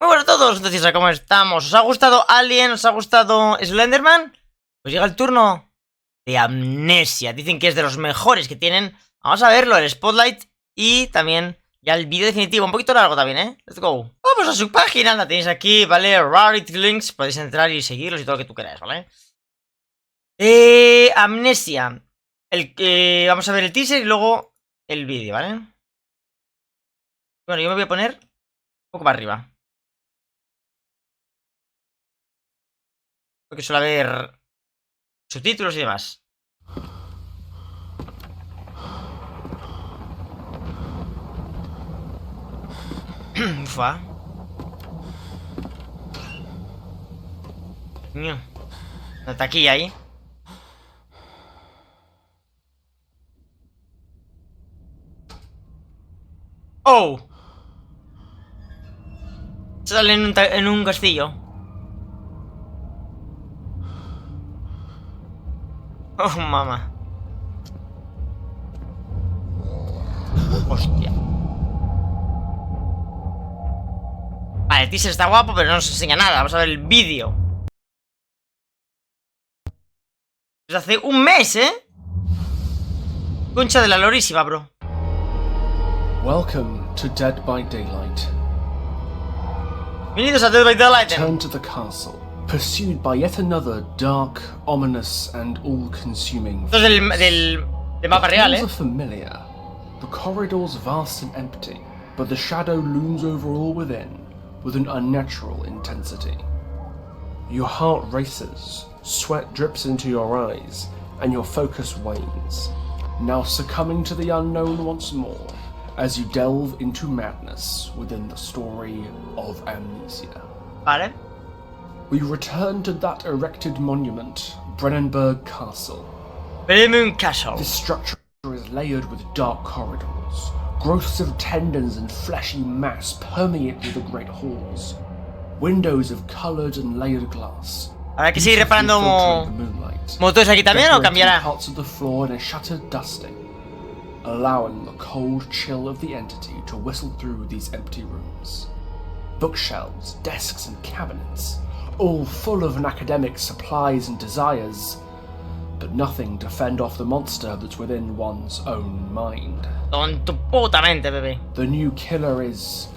Muy buenas a todos, entonces, ¿cómo estamos? ¿Os ha gustado Alien? ¿Os ha gustado Slenderman? Pues llega el turno de Amnesia. Dicen que es de los mejores que tienen. Vamos a verlo, el Spotlight y también ya el vídeo definitivo. Un poquito largo también, ¿eh? Let's go. Vamos a su página, la tenéis aquí, ¿vale? Rarity Links, podéis entrar y seguirlos y todo lo que tú queráis, ¿vale? Amnesia. Vamos a ver el teaser y luego el vídeo, ¿vale? Bueno, yo me voy a poner un poco para arriba, porque suele haber subtítulos y demás. Ufa. Coño. Una taquilla ahí. ¡Oh! Sale en un castillo. Oh, mamá. Hostia. Vale, el teaser está guapo, pero no nos enseña nada. Vamos a ver el vídeo. Desde hace un mes, ¿eh? Concha de la lorísima, bro. Welcome to Dead by Daylight. Bienvenidos a Dead by Daylight. Return to the castle, pursued by yet another dark, ominous, and all-consuming. Esto es del mapa real, The halls are familiar. The corridors vast and empty, but the shadow looms over all within, with an unnatural intensity. Your heart races, sweat drips into your eyes, and your focus wanes, now succumbing to the unknown once more, as you delve into madness within the story of Amnesia. Vale. We return to that erected monument, Brennenburg Castle. Bremen Castle. This structure is layered with dark corridors. Growths of tendons and fleshy mass permeate through the great halls. Windows of coloured and layered glass. Habrá que seguir reparando motores aquí también o cambiará. Parts of the floor in a shuttered dusting, allowing the cold chill of the entity to whistle through these empty rooms. Bookshelves, desks and cabinets, all full of an academic's supplies and desires, but nothing to fend off the monster that's within one's own mind. Con tu puta mente, bebé. The new killer is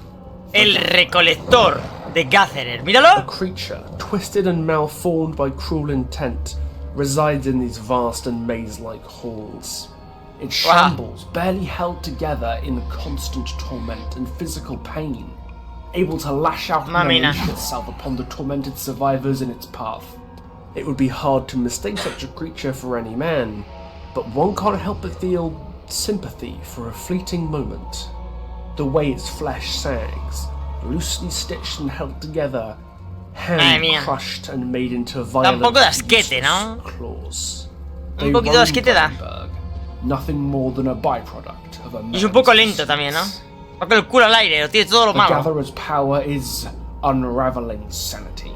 El recolector de Gatherer. a Míralo. creature, twisted and malformed by cruel intent, resides in these vast and maze-like halls. It shambles, barely held together in constant torment and physical pain, able to lash out and unleash itself upon the tormented survivors in its path. It would be hard to mistake such a creature for any man, but one can't help but feel sympathy for a fleeting moment. The way its flesh sags, loosely stitched and held together, hand-crushed and made into violent claws. Un poquito de asquete da. Nothing more than a byproduct of a Y es un poco lento también, ¿no? Porque el culo al aire, lo tiene todo lo The malo. Gatherer's power is unraveling sanity.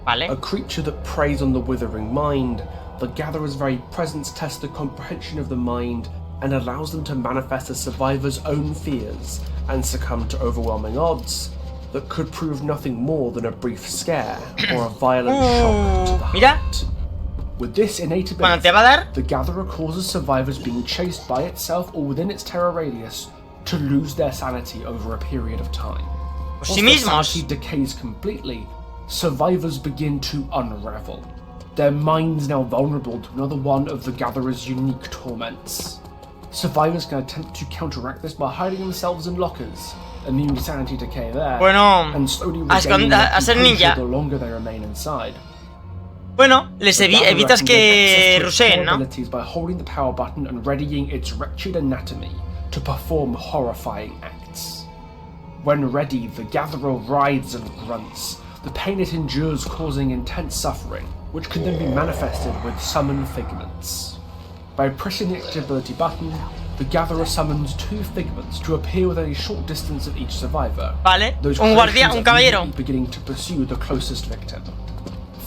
Vale. A creature that preys on the withering mind, the Gatherer's very presence tests the comprehension of the mind and allows them to manifest as survivors' own fears and succumb to overwhelming odds that could prove nothing more than a brief scare or a violent shock to the Mira. heart. With this innate Cuando ability, te va a dar. the Gatherer causes survivors being chased by itself or within its terror radius to lose their sanity over a period of time. Por Once sí their mismos. sanity decays completely, survivors begin to unravel, their minds now vulnerable to another one of the Gatherer's unique torments. Survivors can attempt to counteract this by hiding themselves in lockers, immune to sanity decay there, Bueno, and slowly a regaining their ser composure ninja. the longer they remain inside. Bueno, les evitas que ruseen, ¿no? Abilities by holding the power button and readying its wretched anatomy to perform horrifying acts. When ready, the Gatherer writhes and grunts, the pain it endures causing intense suffering, which can then be manifested with summoned figments. By pressing the activity button, the Gatherer summons two figments to appear within a short distance of each survivor. Vale. Those Un guardia, creations un caballero. immediately beginning to pursue the closest victim.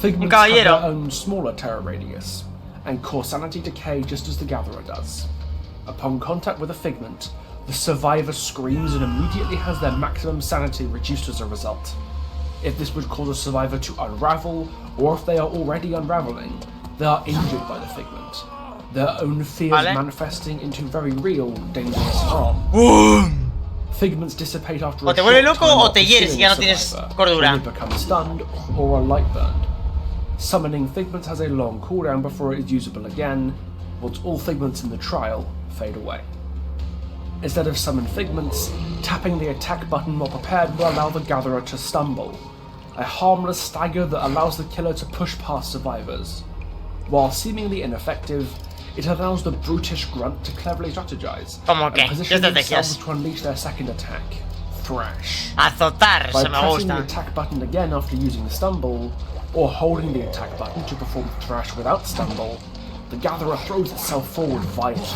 Figments Un have caballero. their own smaller terror radius, and cause sanity decay just as the Gatherer does. Upon contact with a figment, The survivor screams and immediately has their maximum sanity reduced as a result. If this would cause a survivor to unravel, or if they are already unraveling, they are injured by the figment, their own fears manifesting into very real, dangerous harm. Figments dissipate after a O te vuelve short loco time o te after hieres y killing ya a no tienes survivor, cordura. when they become stunned or are light burned. Summoning figments has a long cooldown before it is usable again, once all figments in the trial fade away. Instead of summon figments, tapping the attack button while prepared will allow the gatherer to stumble, a harmless stagger that allows the killer to push past survivors. While seemingly ineffective, it allows the brutish grunt to cleverly strategize ¿Cómo qué? and position ¿Qué themselves estrategias? to unleash their second attack, Thrash. Azotar, By se me pressing the gusta. attack button again after using Stumble, or holding the attack button to perform Thrash without Stumble, the gatherer throws itself forward violently,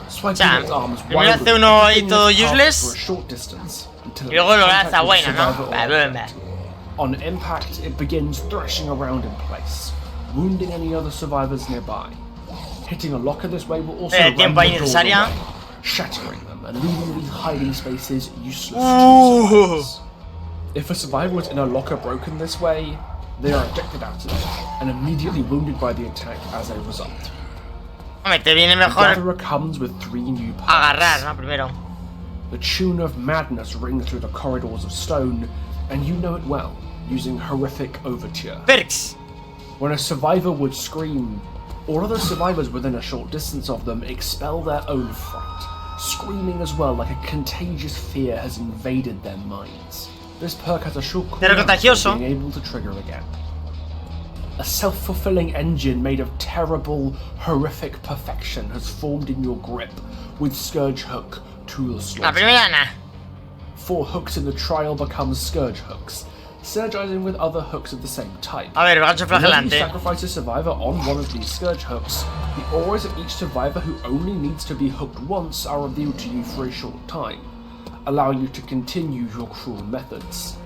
swiping its arms primero hace wildly, uno ahí continuing todo its path useless, for a short distance until y luego lo contact lanza with the bueno, ¿no? survivor or Bah, boom, object. On impact, it begins thrashing around in place, wounding any other survivors nearby. Hitting a locker this way will also ram the tiempo ahí doors necesaria. away, shattering them and leaving these hiding spaces useless to survivors. If a survivor is in a locker broken this way, they are ejected out of it and immediately wounded by the attack as a result. Hombre, te viene The mejor gatherer comes with 3 new agarrar, perks. ¿no? Primero. The tune of madness rings through the corridors of stone, and you know it well, using horrific overture. Perks. When a survivor would scream, all other survivors within a short distance of them expel their own fright, screaming as well like a contagious fear has invaded their minds. This perk has a short Pero cooldown contagioso. before being able to trigger again. A self-fulfilling engine made of terrible, horrific perfection has formed in your grip, with Scourge Hook to the La slaughter. primera nah. 4 hooks in the trial become Scourge Hooks, synergizing with other hooks of the same type. A ver, gancho Whenever you flagelante. sacrifice a survivor on one of these Scourge Hooks, the auras of each survivor who only needs to be hooked once are revealed to you for a short time, allowing you to continue your cruel methods.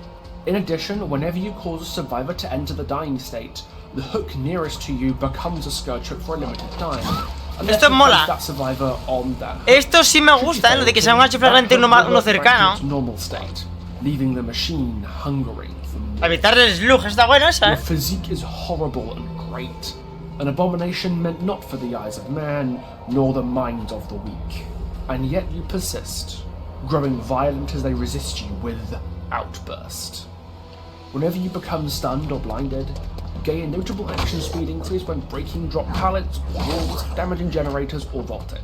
In addition, whenever you cause a survivor to enter the dying state, the hook nearest to you becomes a Scourge Hook for a limited time. unless Esto you mola. place that survivor on that hook. Esto sí me gusta, lo de que sea un gancho flagelante uno, uno cercano. Normal state, leaving the machine hungering for more. Para evitar el slug, está bueno esa, Your ¿eh? physique is horrible and great, an abomination meant not for the eyes of man, nor the minds of the weak. And yet you persist, growing violent as they resist you with Outburst. Whenever you become stunned or blinded, you gain a notable action speed increase when breaking drop pallets, walls, damaging generators, or vaulting.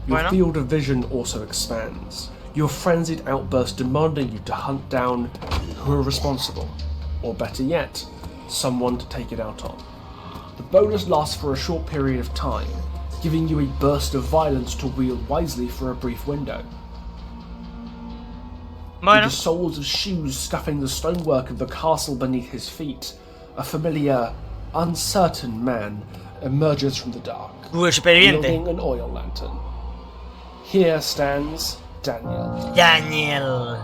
Your Bueno. field of vision also expands, your frenzied outburst demanding you to hunt down who are responsible, or better yet, someone to take it out on. The bonus lasts for a short period of time, giving you a burst of violence to wield wisely for a brief window. With Bueno. the soles of shoes scuffing the stonework of the castle beneath his feet, a familiar, uncertain man emerges from the dark, El superviviente. wielding an oil lantern. Here stands Daniel, Daniel.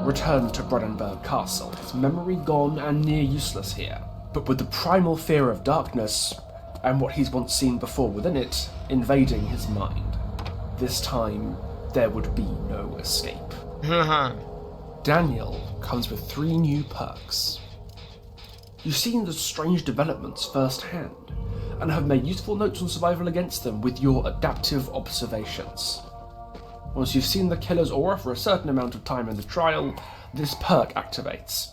returned to Brunenberg Castle, his memory gone and near useless here, but with the primal fear of darkness, and what he's once seen before within it, invading his mind. This time, there would be no escape. Daniel comes with 3 new perks. You've seen the strange developments firsthand, and have made useful notes on survival against them with your adaptive observations. Once you've seen the killer's aura for a certain amount of time in the trial, this perk activates.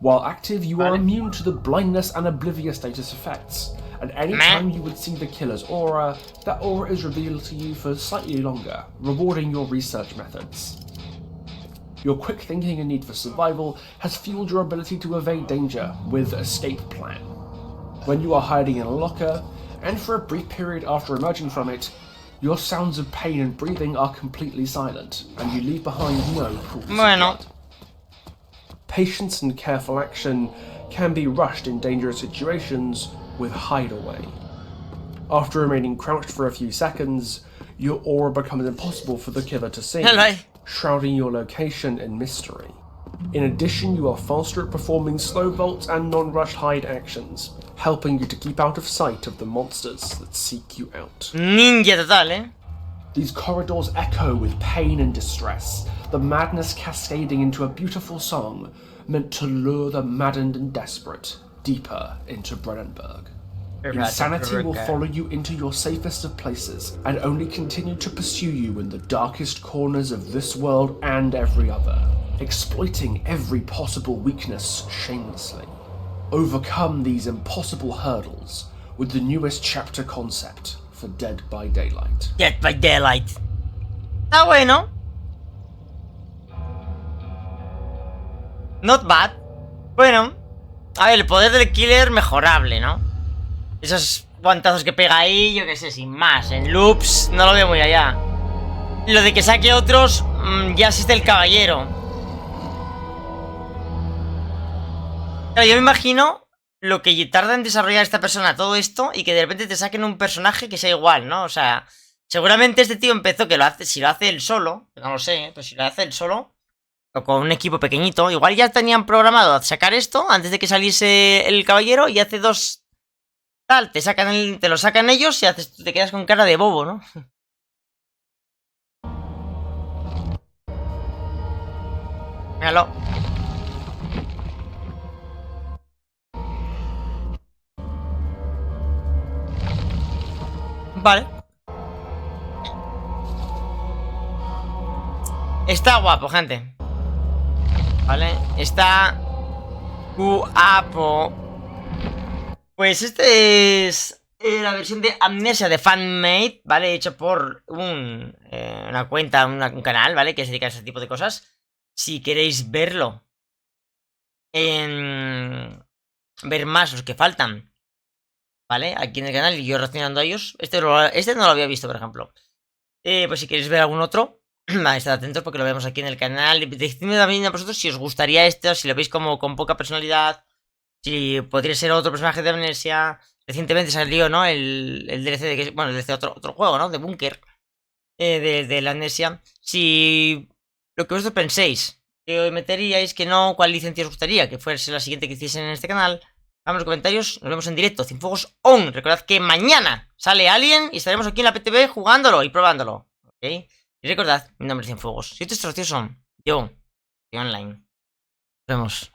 While active, you are immune to the blindness and oblivious status effects, and any time you would see the killer's aura, that aura is revealed to you for slightly longer, rewarding your research methods. Your quick thinking and need for survival has fueled your ability to evade danger with Escape Plan. When you are hiding in a locker, and for a brief period after emerging from it, your sounds of pain and breathing are completely silent, and you leave behind no pools of Bueno. blood. Patience and careful action can be rushed in dangerous situations with Hideaway. After remaining crouched for a few seconds, your aura becomes impossible for the killer to see, Hello. shrouding your location in mystery. In addition, you are faster at performing slow vaults and non-rush hide actions, helping you to keep out of sight of the monsters that seek you out. Ninja total, ¿eh? These corridors echo with pain and distress, the madness cascading into a beautiful song meant to lure the maddened and desperate deeper into Brennenburg. Insanity will follow you into your safest of places and only continue to pursue you in the darkest corners of this world and every other, exploiting every possible weakness shamelessly. Overcome these impossible hurdles with the newest chapter concept for Dead by Daylight. Dead by Daylight. Está bueno. Not bad. Bueno. A ver, el poder del killer mejorable, ¿no? Esos guantazos que pega ahí, yo qué sé, sin más. En loops no lo veo muy allá. Lo de que saque otros, ya existe el caballero. Claro, yo me imagino lo que tarda en desarrollar esta persona todo esto y que de repente te saquen un personaje que sea igual, ¿no? O sea, seguramente este tío empezó que lo hace, si lo hace él solo, no lo sé, pero si lo hace él solo, o con un equipo pequeñito, igual ya tenían programado sacar esto antes de que saliese el caballero y hace dos... Tal, te lo sacan ellos y te quedas con cara de bobo, ¿no? Míralo. Vale. Está guapo, gente. Vale, está guapo. Pues este es la versión de Amnesia de Fanmade, ¿vale? Hecho por una cuenta, un canal, ¿vale? Que se dedica a ese tipo de cosas. Si queréis verlo, ver más los que faltan, ¿vale? Aquí en el canal y yo reaccionando a ellos. Este no lo había visto, por ejemplo. Pues si queréis ver algún otro, estad atentos porque lo vemos aquí en el canal. Decidme también a vosotros si os gustaría este o si lo veis como con poca personalidad. Si podría ser otro personaje de Amnesia. Recientemente salió, ¿no? El DLC de... Bueno, el DLC de otro juego, ¿no? De Bunker. De la Amnesia. Si lo que vosotros penséis que meteríais, que no, cuál licencia os gustaría que fuese la siguiente que hiciesen en este canal, en los comentarios. Nos vemos en directo. Cienfuegos on. Recordad que mañana sale Alien y estaremos aquí en la PTV jugándolo y probándolo. ¿Ok? Y recordad, mi nombre es Cienfuegos. Si esto es gracioso, yo, estoy online. Nos vemos.